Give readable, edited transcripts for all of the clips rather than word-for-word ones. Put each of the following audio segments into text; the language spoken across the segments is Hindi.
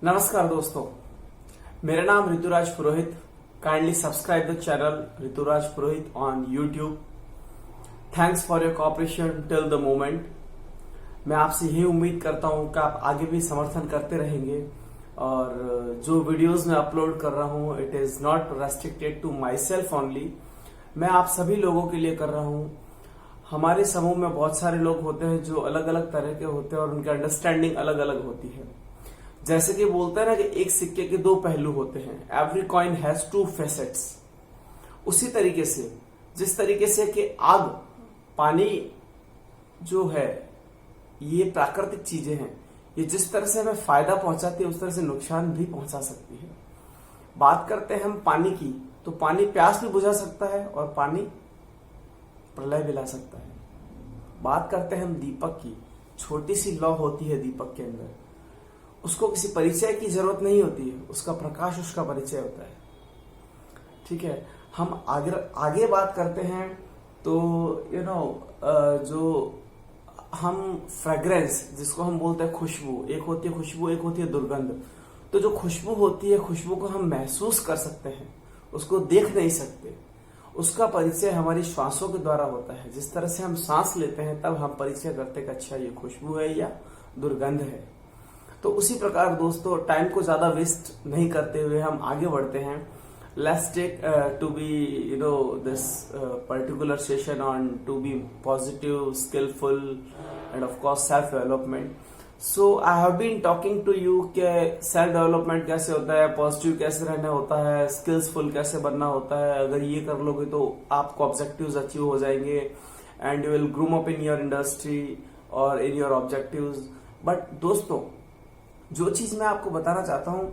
नमस्कार दोस्तों, मेरा नाम Rituraj Purohit. Kindly subscribe the channel Rituraj Purohit on YouTube. Thanks for your cooperation till the moment. मैं आपसे यही उम्मीद करता हूं कि आप आगे भी समर्थन करते रहेंगे और जो वीडियोस मैं अपलोड कर रहा हूं it is not restricted to myself only. मैं आप सभी लोगों के लिए कर रहा हूं। हमारे समूह में बहुत सारे लोग होते हैं जो अलग अलग तरह के होते हैं और उनकी अंडरस्टैंडिंग अलग अलग होती है। जैसे कि बोलते हैं ना कि एक सिक्के के दो पहलू होते हैं, every coin has two facets. उसी तरीके से जिस तरीके से कि आग, पानी जो है ये प्राकृतिक चीजें हैं, ये जिस तरह से हमें फायदा पहुंचाती है उस तरह से नुकसान भी पहुंचा सकती है। बात करते हैं हम पानी की, तो पानी प्यास भी बुझा सकता है और पानी प्रलय भी ला सकता है। बात करते हैं हम दीपक की, छोटी सी लौ होती है दीपक के अंदर, उसको किसी परिचय की जरूरत नहीं होती है, उसका प्रकाश उसका परिचय होता है। ठीक है, हम आगे बात करते हैं तो जो हम फ्रेग्रेंस जिसको हम बोलते हैं खुशबू, एक होती है खुशबू, एक होती है दुर्गंध। तो जो खुशबू होती है, खुशबू को हम महसूस कर सकते हैं, उसको देख नहीं सकते। उसका परिचय हमारी श्वासों के द्वारा होता है। जिस तरह से हम सांस लेते हैं तब हम परिचय करते हैं कि अच्छा ये खुशबू है या दुर्गंध है। तो उसी प्रकार दोस्तों, टाइम को ज्यादा वेस्ट नहीं करते हुए हम आगे बढ़ते हैं। Let's take to be this particular session on to be positive, skilful and of course self development. So I have been talking to you कि सेल्फ डेवलपमेंट कैसे होता है, पॉजिटिव कैसे रहना होता है, स्किल्सफुल कैसे बनना होता है। अगर ये कर लोगे तो आपको ऑब्जेक्टिव्स अचीव हो जाएंगे and you will groom up in your industry और इन योर ऑब्जेक्टिव्स। बट दोस्तों, जो चीज मैं आपको बताना चाहता हूं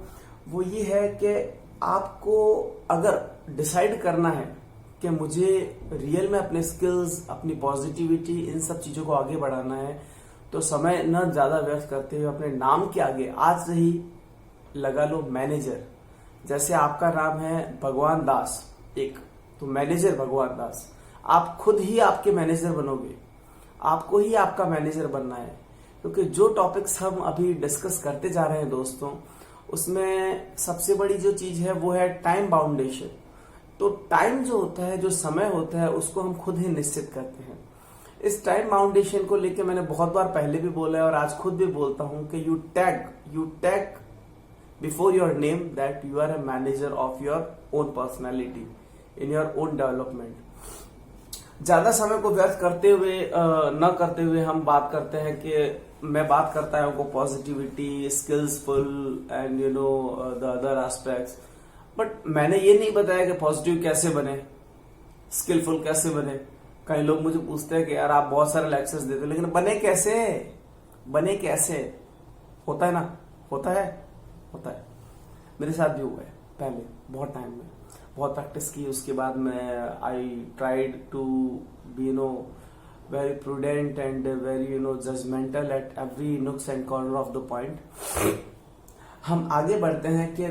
वो ये है कि आपको अगर डिसाइड करना है कि मुझे रियल में अपने स्किल्स, अपनी पॉजिटिविटी, इन सब चीजों को आगे बढ़ाना है, तो समय न ज्यादा व्यर्थ करते हुए अपने नाम के आगे आज से ही लगा लो मैनेजर। जैसे आपका नाम है भगवान दास एक, तो मैनेजर भगवान दास। आप खुद ही आपके मैनेजर बनोगे, आपको ही आपका मैनेजर बनना है। क्योंकि जो टॉपिक्स हम अभी डिस्कस करते जा रहे हैं दोस्तों, उसमें सबसे बड़ी जो चीज है वो है टाइम बाउंडेशन। तो टाइम जो होता है, जो समय होता है, उसको हम खुद ही निश्चित करते हैं। इस टाइम बाउंडेशन को लेके मैंने बहुत बार पहले भी बोला है और आज खुद भी बोलता हूं कि you tag before your name that you are a manager of your own personality in your own development. ज्यादा समय को व्यर्थ करते हुए न करते हुए हम बात करते हैं कि मैं बात करता है उनको positivity, skillsful and the other aspects. But मैंने ये नहीं बताया कि पॉजिटिव कैसे बने, स्किलफुल कैसे बने। कई लोग मुझे पूछते हैं कि यार आप बहुत सारे लेक्चर्स देते हो, लेकिन बने कैसे? होता है ना, होता है। मेरे साथ भी हुआ है पहले, बहुत टाइम में, बहुत प्रैक्टिस की। उसके बाद में I tried to be very prudent and very judgmental at every nooks and corner of the point। हम आगे बढ़ते हैं कि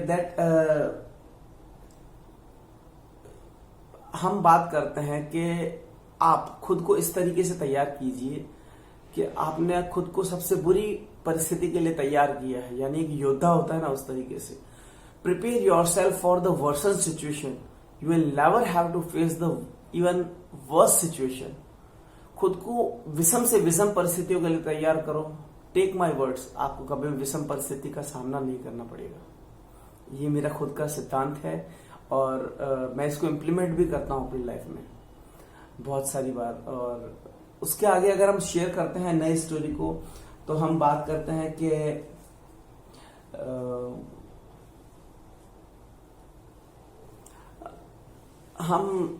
हम बात करते हैं कि आप खुद को इस तरीके से तैयार कीजिए कि आपने खुद को सबसे बुरी परिस्थिति के लिए तैयार किया है, यानी एक योद्धा होता है ना, उस तरीके से। Prepare yourself for the worsen situation, you will never have to face the even worst situation. खुद को विषम से विषम परिस्थितियों के लिए तैयार करो। टेक माई वर्ड्स, आपको कभी विषम परिस्थिति का सामना नहीं करना पड़ेगा। ये मेरा खुद का सिद्धांत है और मैं इसको इम्प्लीमेंट भी करता हूं अपनी लाइफ में बहुत सारी बार। और उसके आगे अगर हम शेयर करते हैं नई स्टोरी को, तो हम बात करते हैं कि हम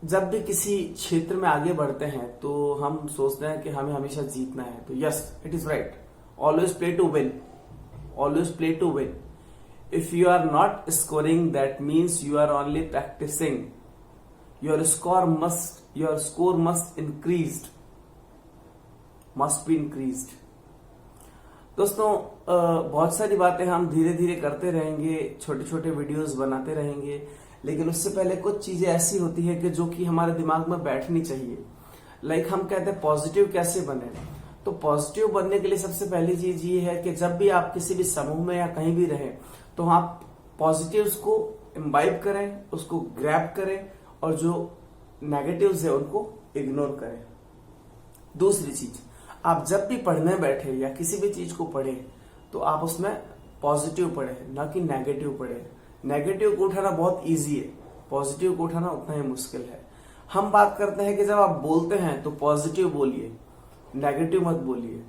जब भी किसी क्षेत्र में आगे बढ़ते हैं तो हम सोचते हैं कि हमें हमेशा जीतना है। तो yes, it is right, always play to win. If you are not scoring, that means you are only practising. Your score must be increased. दोस्तों, बहुत सारी बातें हम धीरे धीरे करते रहेंगे, छोटे छोटे वीडियोस बनाते रहेंगे, लेकिन उससे पहले कुछ चीजें ऐसी होती है कि जो कि हमारे दिमाग में बैठनी चाहिए। लाइक हम कहते हैं पॉजिटिव कैसे बने, तो पॉजिटिव बनने के लिए सबसे पहली चीज ये है कि जब भी आप किसी भी समूह में या कहीं भी रहें तो आप पॉजिटिव्स को इम्बाइब करें, उसको ग्रैब करें और जो नेगेटिव्स है उनको इग्नोर करें। दूसरी चीज, आप जब भी पढ़ने बैठे या किसी भी चीज को पढ़े तो आप उसमें पॉजिटिव पढ़े, ना कि नेगेटिव पढ़े। नेगेटिव को उठाना बहुत इजी है, पॉजिटिव को उठाना उतना ही मुश्किल है। हम बात करते हैं कि जब आप बोलते हैं तो पॉजिटिव बोलिए, नेगेटिव मत बोलिए।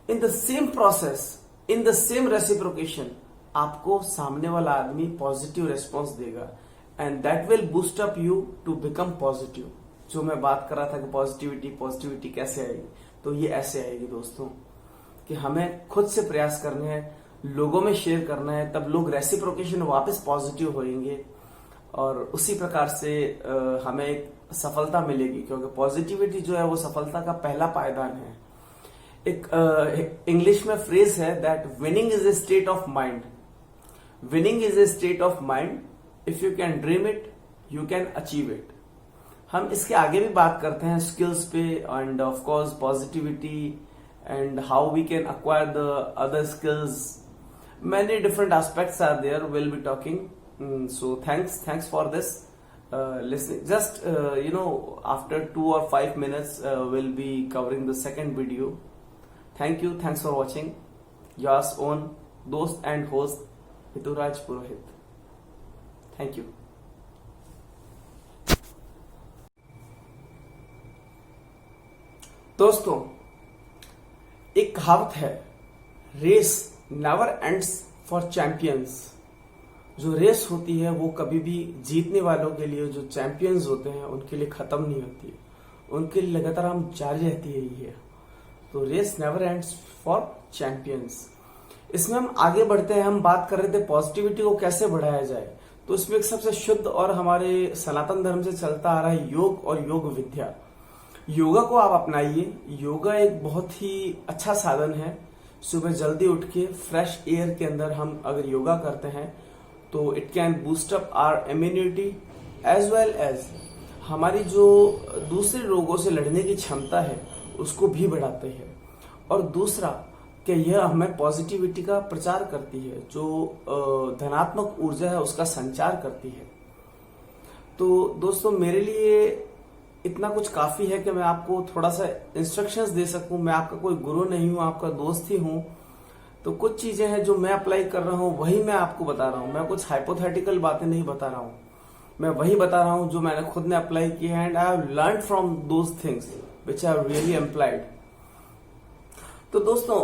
In the same process, in the same reciprocation, आपको सामने वाला आदमी पॉजिटिव रेस्पॉन्स देगा and that will boost up you to become positive. जो मैं बात कर रहा था कि पॉजिटिविटी कैसे आएगी, तो ये ऐसे आएगी दोस्तों कि हमें खुद से प्रयास करने हैं, लोगों में शेयर करना है, तब लोग रेसिप्रोकेशन वापस पॉजिटिव होंगे और उसी प्रकार से हमें एक सफलता मिलेगी, क्योंकि पॉजिटिविटी जो है वो सफलता का पहला पायदान है। एक इंग्लिश में फ्रेज है that winning is a state of mind. Winning is a state of mind, if you can dream it you can achieve it. हम इसके आगे भी बात करते हैं स्किल्स पे and of course positivity and how we can acquire the other skills. Many different aspects are there, we'll be talking. So thanks for this listening. Just after 2 or 5 minutes we'll be covering the second video. Thanks for watching. Yours own dost and host Hituraj Purohit. Thank you. दोस्तों, एक कहावत है, race never ends for champions. जो रेस होती है वो कभी भी जीतने वालों के लिए, जो चैंपियंस होते हैं उनके लिए खत्म नहीं होती, उनके लिए लगातार हम जारी रहती है ये। तो race never ends for champions. इसमें हम आगे बढ़ते हैं, हम बात कर रहे थे पॉजिटिविटी को कैसे बढ़ाया जाए। तो इसमें एक सबसे शुद्ध और हमारे सनातन धर्म से चलता आ रहा है योग और योग विद्या। योगा को आप अपनाइए। योगा एक बहुत ही अच्छा साधन है। सुबह जल्दी उठ के फ्रेश एयर के अंदर हम अगर योगा करते हैं तो it can boost up our immunity as well as हमारी जो दूसरे रोगों से लड़ने की क्षमता है उसको भी बढ़ाते हैं। और दूसरा कि यह हमें पॉजिटिविटी का प्रचार करती है, जो धनात्मक ऊर्जा है उसका संचार करती है। तो दोस्तों, मेरे लिए इतना कुछ काफी है कि मैं आपको थोड़ा सा इंस्ट्रक्शंस दे सकूं। मैं आपका कोई गुरु नहीं हूं, आपका दोस्त ही हूं। तो कुछ चीजें हैं जो मैं अप्लाई कर रहा हूं, वही मैं आपको बता रहा हूं। मैं कुछ हाइपोथेटिकल बातें नहीं बता रहा हूं, मैं वही बता रहा हूं जो मैंने खुद ने अप्लाई किया है and I have learn from those things which I have really employed. तो दोस्तों,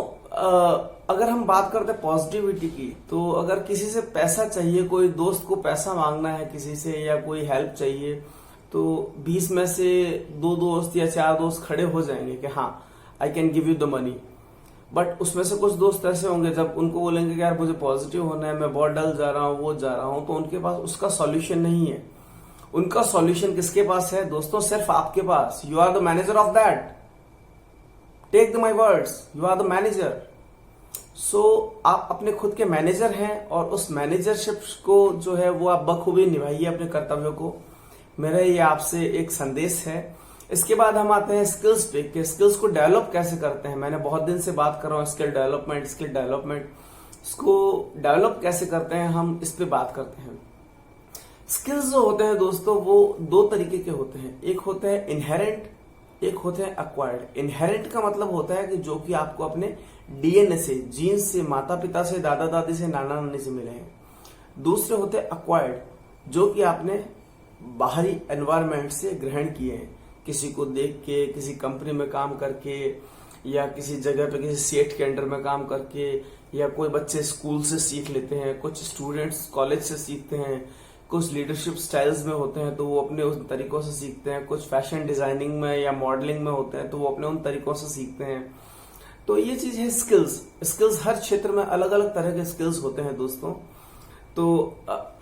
अगर हम बात करते हैं पॉजिटिविटी की, तो अगर किसी से पैसा चाहिए, कोई दोस्त को पैसा मांगना है किसी से, या कोई हेल्प चाहिए, तो 20 में से 2 दोस्त या 4 दोस्त खड़े हो जाएंगे कि हाँ I can give you the money. But उसमें से कुछ दोस्त ऐसे होंगे जब उनको बोलेंगे कि यार मुझे पॉजिटिव होना है, मैं बहुत डल जा रहा हूँ, वो जा रहा हूँ, तो उनके पास उसका सॉल्यूशन नहीं है। उनका सॉल्यूशन किसके पास है दोस्तों? सिर्फ आपके पास। You are the manager of that. Take the my words, you are the manager. So आप अपने खुद के मैनेजर हैं और उस मैनेजरशिप को जो है वो आप बखूबी निभाइए अपने कर्तव्यों को। मेरा ये आपसे एक संदेश है। इसके बाद हम आते हैं स्किल्स पे कि स्किल्स को डेवलप कैसे करते हैं। मैंने बहुत दिन से बात कर रहा हूँ स्किल डेवलपमेंट। इसको डेवलप कैसे करते हैं, हम इस पे बात करते हैं। स्किल्स जो होते हैं दोस्तों वो 2 तरीके के होते हैं। एक होते हैं इनहेरेंट, एक होते हैं एक्वायर्ड। इनहेरेंट का मतलब होता है कि जो कि आपको अपने डीएनए से, जीन्स से, माता पिता से, दादा दादी से, नाना नानी से मिले हैं। दूसरे होते हैं एक्वायर्ड, जो कि आपने बाहरी एनवायरनमेंट से ग्रहण किए हैं, किसी को देख के, किसी कंपनी में काम करके, या किसी जगह पे किसी सेठ के अंडर में काम करके, या कोई बच्चे स्कूल से सीख लेते हैं, कुछ स्टूडेंट्स कॉलेज से सीखते हैं, कुछ लीडरशिप स्टाइल्स में होते हैं तो वो अपने उन तरीकों से सीखते हैं, कुछ फैशन डिजाइनिंग में या मॉडलिंग में होते हैं तो वो अपने उन तरीकों से सीखते हैं। तो ये चीज है स्किल्स। हर क्षेत्र में अलग अलग तरह के स्किल्स होते हैं दोस्तों। तो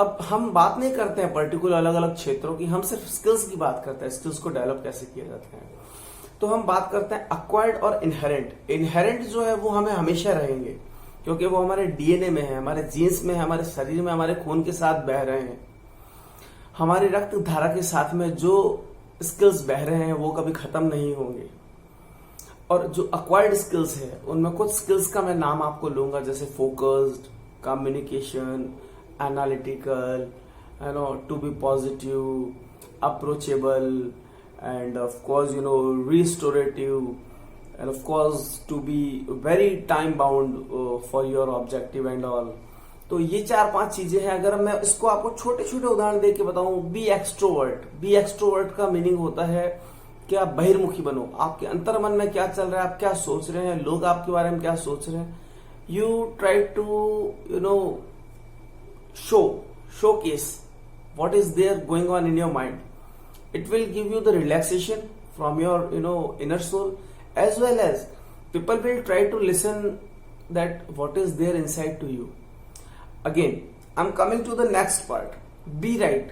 अब हम बात नहीं करते हैं पर्टिकुलर अलग अलग क्षेत्रों की, हम सिर्फ स्किल्स की बात करते हैं, स्किल्स को डेवलप कैसे किया जाता है। तो हम बात करते हैं एक्वायर्ड और इनहेरेंट। इनहेरेंट जो है वो हमें हमेशा रहेंगे क्योंकि वो हमारे डीएनए में है, हमारे जीन्स में है, हमारे शरीर में, हमारे खून के साथ बह रहे हैं। हमारी रक्त धारा के साथ में जो स्किल्स बह रहे हैं वो कभी खत्म नहीं होंगे। और जो अक्वायर्ड स्किल्स है उनमें कुछ स्किल्स का मैं नाम आपको लूंगा, जैसे focused, communication, analytical, to be positive, approachable, and of course, restorative, and of course to be very time bound for your objective and all. तो ये 4-5 चीजें हैं. अगर मैं इसको आपको छोटे छोटे उदाहरण दे के बताऊं, बी एक्सट्रोवर्ट का मीनिंग होता है कि आप बहिर्मुखी बनो. आपके अंतर मन में क्या चल रहा है, आप क्या सोच रहे हैं, लोग आपके बारे में क्या सोच रहे हैं. You try to showcase what is there going on in your mind. It will give you the relaxation from your inner soul, as well as people will try to listen that what is there inside to you. Again, I'm coming to the next part. Be right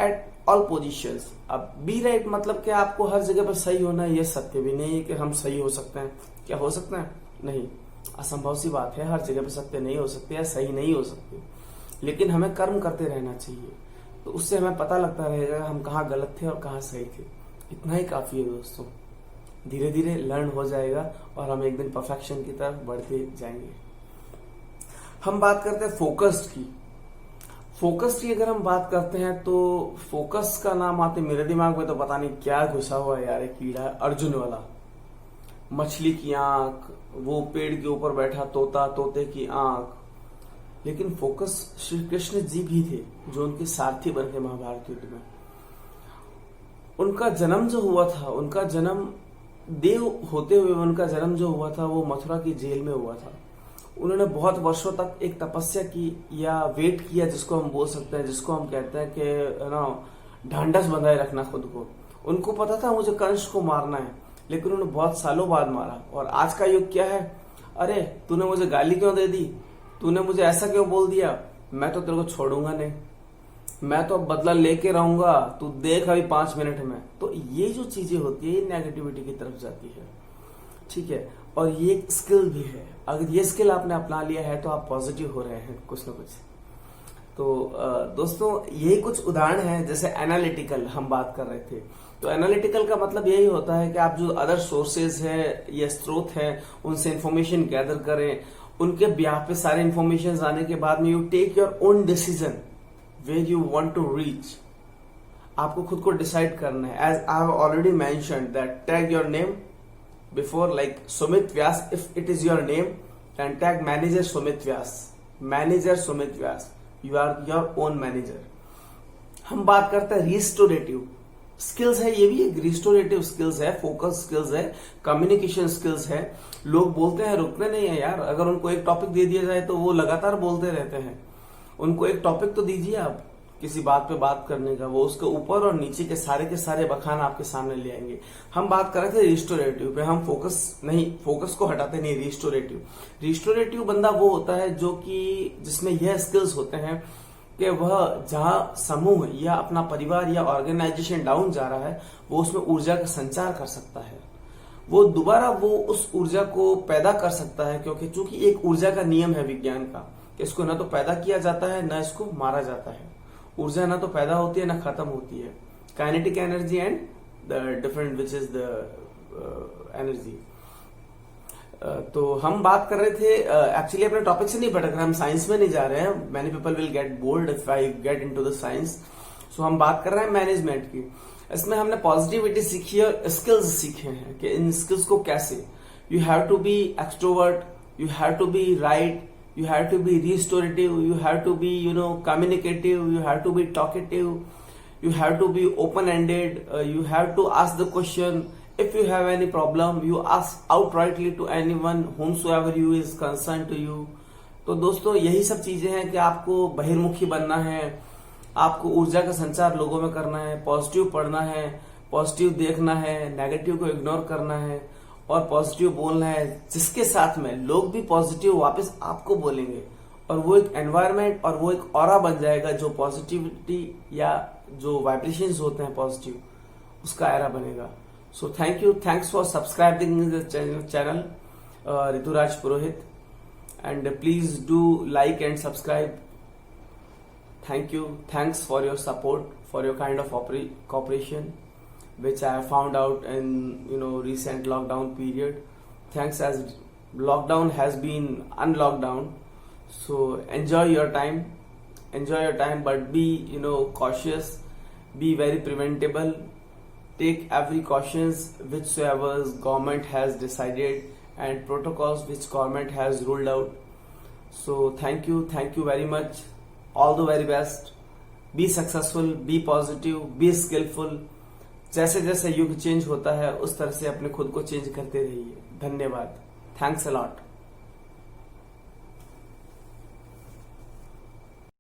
at all positions. अब be right मतलब कि आपको हर जगह पर सही होना है, ये सत्य भी नहीं है कि हम सही हो सकते हैं. क्या हो सकता है? नहीं, असंभव सी बात है. हर जगह पर सत्य नहीं हो सकते या सही नहीं हो सकते, लेकिन हमें कर्म करते रहना चाहिए. तो उससे हमें पता लगता रहेगा हम कहाँ गलत थे और कहाँ सही थे. इतना ही काफी है दोस्तों. धीरे धीरे लर्न हो जाएगा और हम एक दिन परफेक्शन की तरफ बढ़ते जाएंगे. हम बात करते हैं फोकस्ड की अगर हम बात करते हैं तो फोकस का नाम आते मेरे दिमाग में तो पता नहीं क्या घुसा हुआ है यार. एक कीड़ा है अर्जुन वाला. मछली की आंख, वो पेड़ के ऊपर बैठा तोता, तोते की आंख. लेकिन फोकस श्री कृष्ण जी भी थे जो उनके सारथी बन के महाभारत युद्ध में. उनका जन्म जो हुआ था, उनका जन्म देव होते हुए उनका जन्म जो हुआ था वो मथुरा की जेल में हुआ था. उन्होंने बहुत वर्षों तक एक तपस्या की या वेट किया, जिसको हम बोल सकते हैं, जिसको हम कहते हैं कि ढांढस बंधाए रखना खुद को. उनको पता था मुझे कंस को मारना है, लेकिन उन्होंने बहुत सालों बाद मारा. और आज का युग क्या है, अरे तूने मुझे गाली क्यों दे दी, तूने मुझे ऐसा क्यों बोल दिया, मैं तो तेरे को छोड़ूंगा नहीं, मैं तो बदला लेके रहूंगा, तू देख अभी 5 मिनट में. तो ये जो चीजें होती है ये नेगेटिविटी की तरफ जाती है. ठीक है, और ये एक स्किल भी है. अगर ये स्किल आपने अपना लिया है तो आप पॉजिटिव हो रहे हैं कुछ ना कुछ. तो दोस्तों यही कुछ उदाहरण हैं. जैसे एनालिटिकल हम बात कर रहे थे, तो एनालिटिकल का मतलब यही होता है कि आप जो अदर सोर्सेज है या स्रोत है उनसे इंफॉर्मेशन गैदर करें. उनके ब्याह पे सारे इंफॉर्मेशन आने के बाद में you take your own decision where you want to reach. आपको खुद को डिसाइड करना है. As I have already mentioned that tag your name before, like Sumit Vyas. If it is your name then tag manager Sumit Vyas. You are your own manager. हम बात करते हैं रिस्टोरेटिव स्किल्स है. ये भी एक रिस्टोरेटिव स्किल्स है, फोकस स्किल्स है, कम्युनिकेशन स्किल्स है. लोग बोलते हैं, रुकते नहीं है यार. अगर उनको एक टॉपिक दे दिया जाए तो वो लगातार बोलते रहते हैं. उनको एक टॉपिक तो दीजिए आप किसी बात पे बात करने का, वो उसके ऊपर और नीचे के सारे बखान आपके सामने ले आएंगे. हम बात कर रहे थे रिस्टोरेटिव पे. हम फोकस को हटाते नहीं. रिस्टोरेटिव बंदा वो होता है जो कि जिसमें यह स्किल्स होते हैं कि वह जहां समूह या अपना परिवार या ऑर्गेनाइजेशन डाउन जा रहा है वो उसमें ऊर्जा का संचार कर सकता है. वो दोबारा वो उस ऊर्जा को पैदा कर सकता है, क्योंकि चूंकि एक ऊर्जा का नियम है विज्ञान का कि इसको ना तो पैदा किया जाता है ना इसको मारा जाता है. ऊर्जा ना तो पैदा होती है ना खत्म होती है. Kinetic energy and the different which is the energy. तो हम बात कर रहे थे एक्चुअली अपने टॉपिक से नहीं भटक रहे, हम साइंस में नहीं जा रहे हैं. Many people will get bored if I get into the science. So हम बात कर रहे हैं मैनेजमेंट की. इसमें हमने पॉजिटिविटी सीखी और स्किल्स सीखे हैं कि इन स्किल्स को कैसे. You have to be extrovert, you have to be right, you have to be restorative, you have to be communicative, you have to be talkative, you have to be open ended, you have to ask the question. If you have any problem you ask outrightly to anyone whomsoever you is concerned to you. तो दोस्तों यही सब चीजें हैं कि आपको बहिर्मुखी बनना है, आपको ऊर्जा का संचार लोगों में करना है, पॉजिटिव पढ़ना है, पॉजिटिव देखना है, नेगेटिव को इग्नोर करना है और पॉजिटिव बोलना है, जिसके साथ में लोग भी पॉजिटिव वापस आपको बोलेंगे. और वो एक एनवायरनमेंट और वो एक ऑरा बन जाएगा जो पॉजिटिविटी या जो वाइब्रेशंस होते हैं पॉजिटिव, उसका एरा बनेगा. So thanks for subscribing the channel Rituraj Purohit, and please do like and subscribe. Thanks for your support, for your kind of cooperation which I have found out in recent lockdown period. Thanks as lockdown has been unlocked down. So enjoy your time, but be cautious, be very preventable. Take every cautions whichsoever government has decided and protocols which government has ruled out. So thank you very much. All the very best. Be successful, be positive, be skillful. जैसे जैसे युग चेंज होता है उस तरह से अपने खुद को चेंज करते रहिए. धन्यवाद. Thanks a lot.